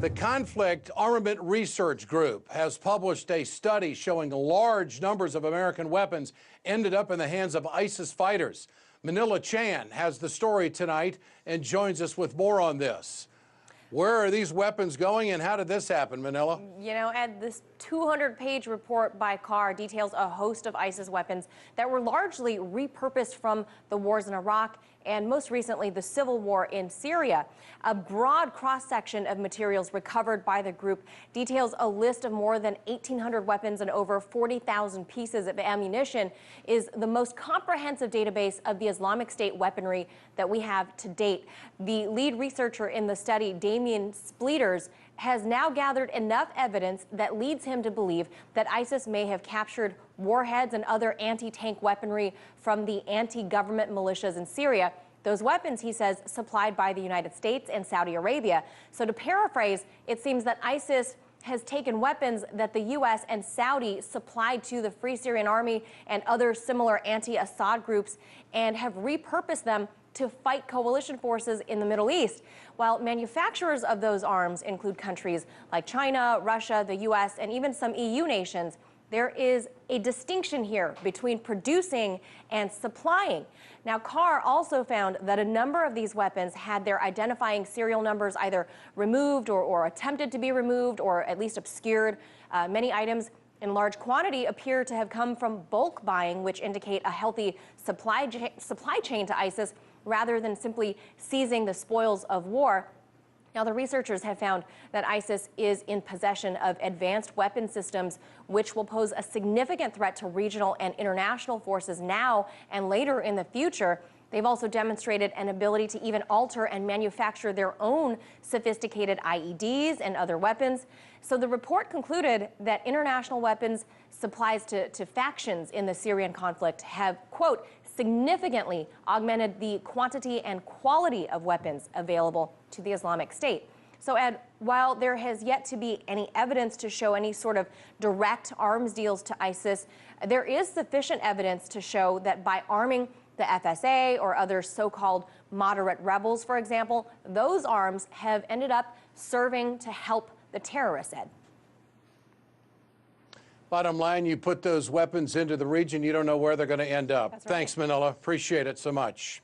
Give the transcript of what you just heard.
The Conflict Armament Research Group has published a study showing large numbers of American weapons ended up in the hands of ISIS fighters. Manila Chan has the story tonight and joins us with more on this. Where are these weapons going and how did this happen, Manila? You know, Ed, this 200-page report by Carr details a host of ISIS weapons that were largely repurposed from the wars in Iraq and most recently the civil war in Syria. A broad cross-section of materials recovered by the group details a list of more than 1,800 weapons and over 40,000 pieces of ammunition, is the most comprehensive database of the Islamic State weaponry that we have to date. The lead researcher in the study, Damien Spleeters, has now gathered enough evidence that leads him to believe that ISIS may have captured warheads and other anti-tank weaponry from the anti-government militias in Syria. Those weapons, he says, supplied by the United States and Saudi Arabia. So to paraphrase, it seems that ISIS has taken weapons that the U.S. and Saudi supplied to the Free Syrian Army and other similar anti-Assad groups and have repurposed them to fight coalition forces in the Middle East. While manufacturers of those arms include countries like China, Russia, the U.S., and even some EU nations, there is a distinction here between producing and supplying. Now, Carr also found that a number of these weapons had their identifying serial numbers either removed or attempted to be removed or at least obscured. Many items in large quantity appear to have come from bulk buying, which indicate a healthy supply chain to ISIS rather than simply seizing the spoils of war. Now, the researchers have found that ISIS is in possession of advanced weapon systems, which will pose a significant threat to regional and international forces now and later in the future. They've also demonstrated an ability to even alter and manufacture their own sophisticated IEDs and other weapons. So the report concluded that international weapons supplies to factions in the Syrian conflict have, quote, significantly augmented the quantity and quality of weapons available to the Islamic State. So, Ed, while there has yet to be any evidence to show any sort of direct arms deals to ISIS, there is sufficient evidence to show that by arming the FSA or other so-called moderate rebels, for example, those arms have ended up serving to help the terrorists, Ed. Bottom line, you put those weapons into the region, you don't know where they're going to end up. That's right. Thanks, Manila. Appreciate it so much.